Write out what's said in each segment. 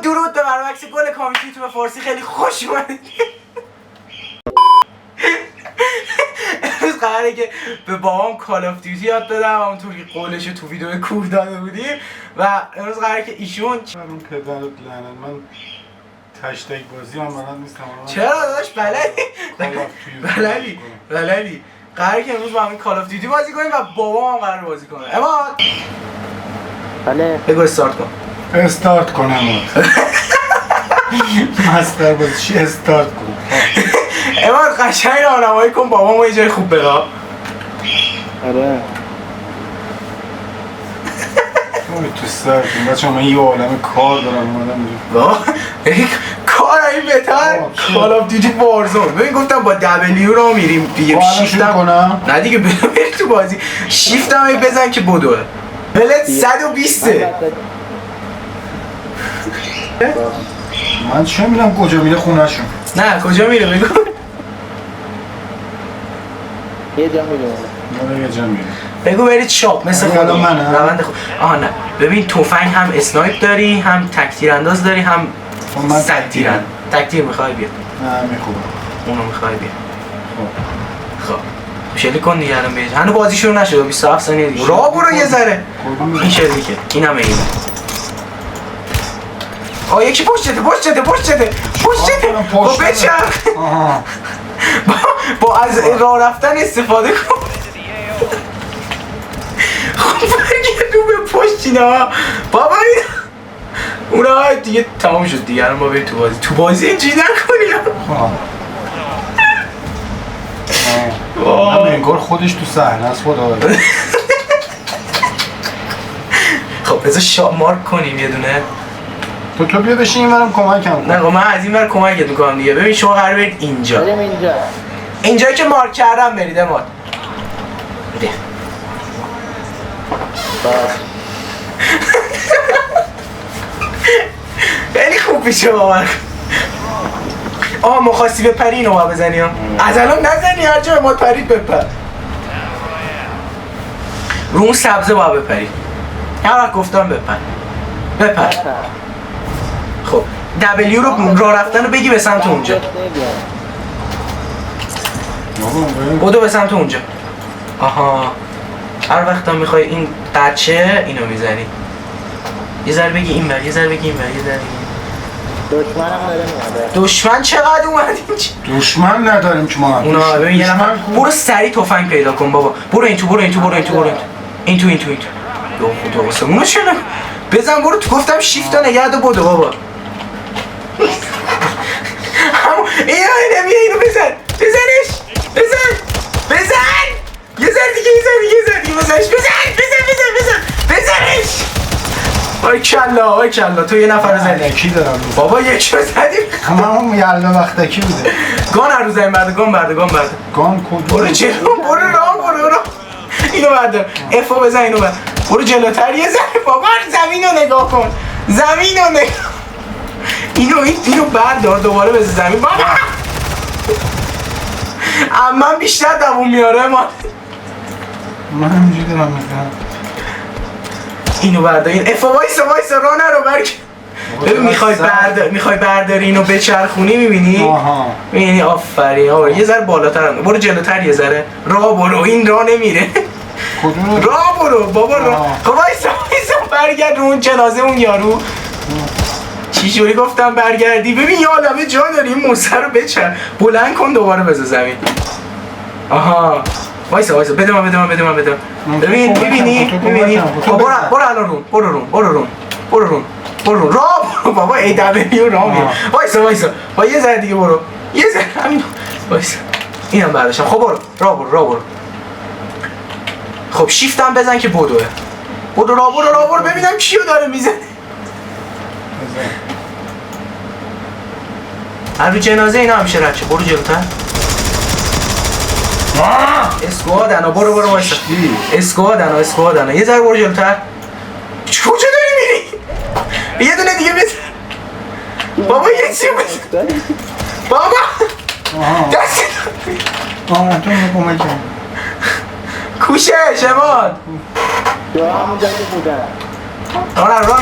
درود به برعکس گل کامیتی تو به فارسی خیلی خوش اومدید. امروز قراره که به بابام کال آف دیوتی یاد بدم همونطور که قولش تو ویدیو کور داده بودیم و امروز قراره که ایشون اون پدرت لعنت من تشتک بازی هم بلد نیستم. چرا داداش بلدی قراره که امروز با همین کال آف دیوتی بازی کنیم و بابام هم قراره بازی کنه. اماد بله بگو استارت کن. استارت کن اماد. مستر بازی چی استارت کن. اماد قشنگ راهنمایی کن بابامو یه جای خوب بره. آره تو سرتون بچه من یه عالم کار دارم اومدم با کار این بهتر کال آف دیوتی وارزون. ببین گفتم با دبلیو رو میریم دیگه. شیفتم کنم نه دیگه بری تو بازی شیفتم هی بزن که بدوه بلد 120. من چه میدونم کجا میره خونه‌شون. نه کجا میره بگو. یه جا میگم من یه جا میره. بگو برید شاپ مثل الان خودم منم؟ روند خود. آها نه ببین تفنگ هم اسنایپ داری هم تک تیرانداز داری هم من صد تیران. تک تیر میخوای بیا نه میخوام. اونو میخوای بیا. خب شلی کن دیگه الان بیاد. هنوز بازی شروع نشده 27 ثانیه دیگه. راه برو یه ذره. این شلیکه اینم این. یکی پشتته با بچرخ با از راه رفتن استفاده کن. خب برگردون به پشت اینا بابا این اونا دیگه تمام شد دیگه. الان ما بریم تو بازی اینجوری نکنیم. همه انگار خودش تو صحنه است خدا. خب بذار مارک کنیم یه دونه. تو بیا بشین اینورم کمکم کن. نه من از این ور کمکت میکنم دیگه. ببین شما قرار برید اینجا. بریم اینجا. اینجایی که مارک کردم برید اماد. بده. خیلی خوب پیشه باور. مخواستی بپری اینو باید بزنی ها. از الان نزنی هر جا اماد پرید بپر. رو اون سبزه باید بپری. هر وقت گفتم بپر. خب دبلیو رو راه رفتن رو بگی به سمت اونجا. بدو به سمت اونجا. آها هر وقت هم میخوای این قچه اینو میزنی. یه ذره بگی این بر یه ذره بگی این بر یه ذره. دشمنم داره میاد. دشمن چقدر اومد اینجا؟ دشمن نداریم که ما. اونا ببین یه نفر برو سریع تفنگ پیدا کن بابا. برو این تو. این تو. دو خدا واسه اونو چرا؟ بزن برو تو گفتم شیفتا نگه دو بدو بابا. اینو اینو بزن. بزنش. یه ذره دیگه بزنش. بزنش. وای کلا تو یه نفر رو زدی. کی دارم بابا یک رو زدیم. همون یلدا وقتکی بوده. گان هر روز این برده گان برده گان کجا؟ برو راه. اینو بردار. افو بزن اینو بردار. برو جلوتر یه ذره بابا زمین رو نگاه کن. اینو بردار دوباره بزن زمین بابا. من بیشتر دووم میاره من همینجوری دارم میکنم. اینو بردار. این افو وایسا راه نرو برگ. ببین میخوای برداری اینو بچرخونی میبینی؟ میبینی آفرین. یه ذره بالاتر برو جلوتر یه ذره. راه برو این راه نمیره. راه برو بابا راه. خب وایسا برگرد رو اون جنازه اون یارو. چی جوری گفتم برگردی؟ ببین یه عالمه جا داری این موسه رو بچر بلند کن دوباره بذار زمین. آها وایسا بده من. ببین میبینی؟ برو الان برو راه برو بابا ای دبلیو راه میره. وایسا با یه ذره دیگه برو. یه ذره همین وایسا اینم برداشتم. خب برو راه برو. خب شیفتم بزن که بدوه. برو راه برو ببینم کیو داره میزنه. هر رو جنازه اینا همیشه رد شه. برو جلوتر. اسکوادن برو وایسا. اسکوادن یه ذره برو جلوتر. کجا داری میری؟ یه دونه دیگه بزن. بابا یه چی بزن. بابا دست تو کمک کن. کوشه شماد تو همون جایی بودن. راه نرو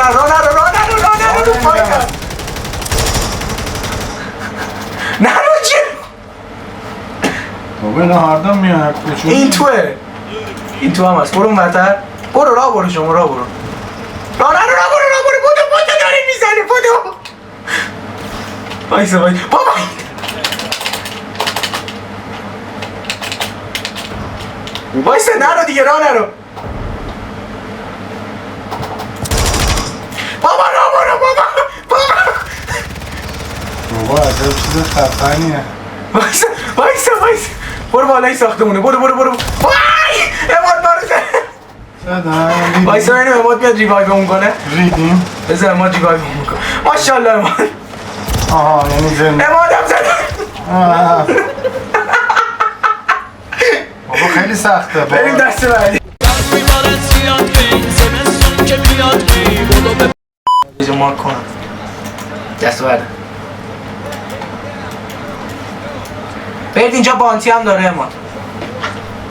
بابا اینا هردم میان این توه این تو هم هست برو اون برتر برو راه برو شما راه برو راه برو بودو داری میزنی بودو وایسا بابا وایسا نرو دیگه راه نرو بابا راه برو بابا عجب چیز خفنیه وایسا برو بالای ساختمونه برو وای اماد بارو زدم وایسا ببینیم اماد میاد ریوایومون کنه ریدیم بذار اماد ریوایومون کنه ماشاءالله اماد آها یعنی زنده امادم زده بابا خیلی سخته بریم دست بعدی اینجا مارک کنم دست بعد برید اینجا بانتی هم داره اماد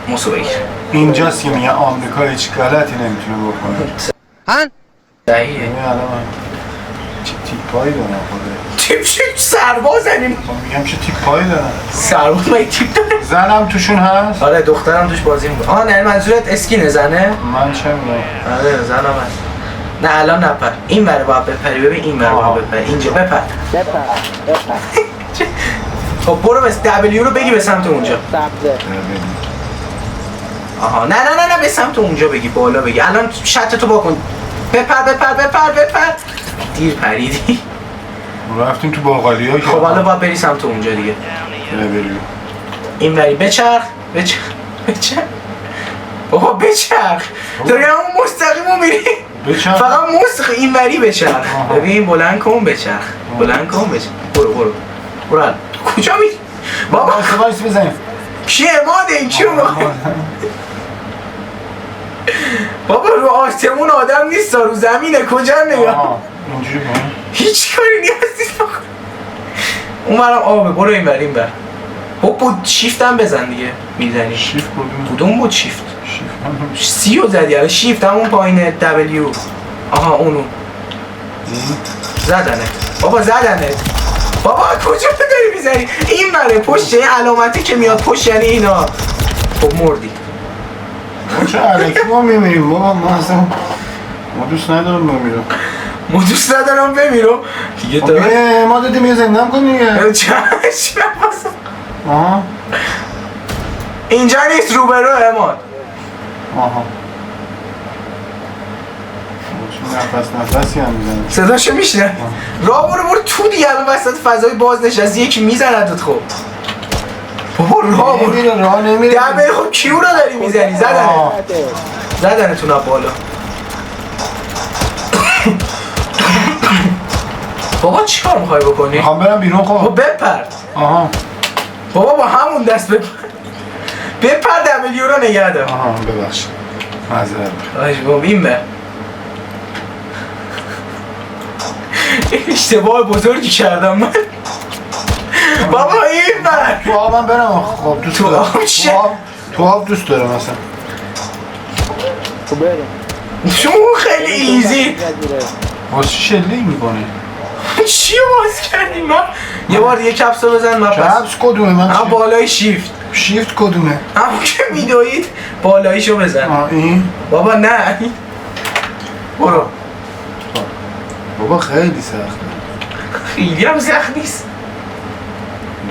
موسو بگیر اینجاست که میگه آمریکا هیچ غلطی نمیتونه بکنه دهیه یعنی الان چه تیپایی دارن خوده تیپ شد سربازن این میگم چه تیپایی دارن سرباز مگه تیپ داره زنم توشون هست؟ آره دخترم توش بازی میکنه آه نه منظورت اسکینه زنه؟ من چه میدونم آره زنم هست نه الان نپر این بره باید بپری ببین این بره باید بپری اینجا بپر خب برو بس دبلیو رو بگی به سمت اونجا سبزه آها نه به سمت اونجا بگی بالا بگی الان شرط تو بکن بپر دیر پریدی رفتیم تو باقالی ها که خب حالا باید بری سمت اونجا دیگه بریم این بری بچرخ بابا بچرخ داری همون مستقیم رو میری بچرخ فقط این بری بچرخ ببین بلند کن بچرخ برو کجا میری بابا وایس بزنیم کی اماده این چی بابا رو آسمون آدم نیست رو زمینه کجا نگاه اینجوری کنیم هیچ کاری نیاز نیست بکن اون برم آبه برو این بر بود شیفت هم بزن دیگه میزنی شیفت کدوم بود شیفت شیفت سی رو زدی الان شیفت همون پایین دبلیو آها اونو زدنت بابا کجا داری میزنی این بره پشت علامتی که میاد پشت یعنی اینا خب مردی ما چه علکی ما میمیریم بابا ما دوست ندارم بمیرم بمیرم دیگه تو ما دادیم یه زندم کن دیگه چشم آها اینجا نیست روبرو اماد آها نفسی هم میزنه صداشو میشنه راه برو تو دیگه الان وسط فضای باز نشستی یکی میزندت خب بابا راه نمیره دبل خب کیو رو داری میزنی زدنتون از بالا بابا چی کار میخوای بکنی؟ میخوام برم بیرون خب بپر آها بابا با همون دست بپر دبلیو رو نگه دار آها ببخش معذرت بابا این بر اشتباه بزرگی کردم من بابا این بر تو آبم برم خب دوست دارم تو آب دوست دارم مثلا تو بریم شما خیلی ایزی واسه چی شلی میکنی؟ چی باز کردیم من؟ یه بار دیگه کپس رو بزن من پس کپس کدومه من هم بالای شیفت کدومه؟ همون که میدوید بالاییشو بزن این؟ بابا نه برو بابا خیلی سخته خیلی هم سخت نیست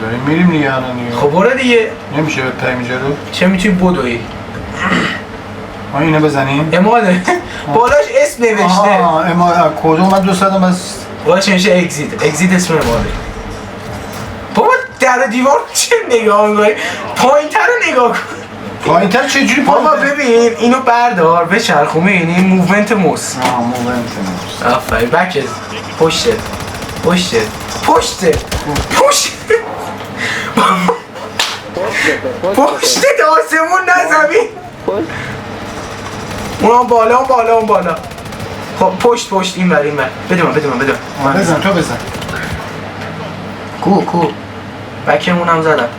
داریم میریم دیگه الان دیگه خب برو دیگه نمیشه به اینجا رو؟ چه میتونی بدوی ما اینو بزنیم؟ اماده بالاش اسم نوشته اماده کدوم من دوست دادم از بالاش نوشته اگزیت اسم اماده بابا در دیوار چه نگاه میکنی؟ پایین‌تر رو نگاه کن پایین‌تر چجوری بابا ببین اینو بردار بچرخونه این موومنت موس موومنت موس آفرین بکت پشته آسمون نه زمین اون بالا خب پشت این بر بده من بزن تو بزن کو بکمون هم زدم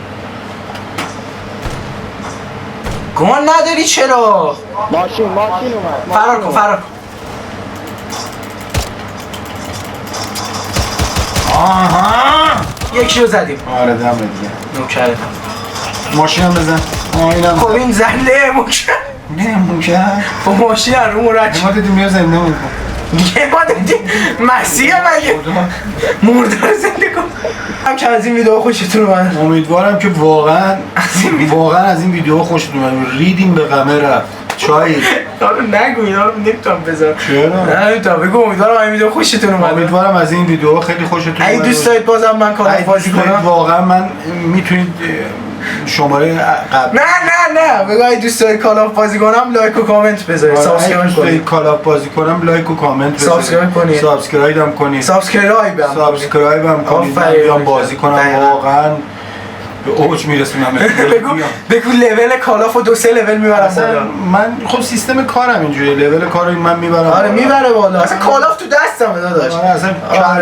گمان نداری چرا ماشین اومد فرار کن آها یکی رو زدیم آره دم دیگه نوکرتم ماشین هم بزن. اینم خب این زنده مکن نه ممکن. با ماشین رو مرد ما دیدیم یا زنده مونده. یه ما دیدیم مسیح مگه مرده رو زنده کن. هم که از این ویدیو خوشتون اومد. امیدوارم که واقعا از این ویدیو خوشتون اومد. ریدیم به قمه رفت چای. حالا نگوید، حالا نمیتونم بذارم. چرا؟ نمیتونم بگو. امیدوارم این ویدیو خوشتون اومد. امیدوارم از این ویدیو خیلی خوشتون اومد. اگه دوست دارید بازم من کار بازی کنم واقعا من میتونید شماره قبل نه بگو اگه دوست دارید کال آف بازی کنم لایک و کامنت بذارید، سابسکرایب کنید. کال آف بازی کنم لایک و کامنت بذارید. سابسکرایب کنید. سابسکرایب هم کنید. سابسکرایب هم کنید. من بیام بازی کنم واقعا به اوج میرسونم. بگو لول کال آف رو 2-3 لول میبرم بالا. من خب سیستم کارم اینجوریه، لول کار من میبرم. آره میبره بالا. اصلا کال آف تو دستم داداش. آره اصلا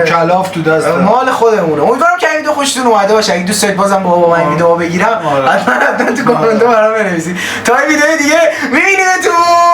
کلاف تو دستم. مال خودمونه. امیدوارم که این ویدیو خوشتون اومده باشه. اگه دوست دارید بازم با من ویدیو بگیرم حتما تو کامنت برام بنویسید. تا این ویدیو دیگه میبینیمتون.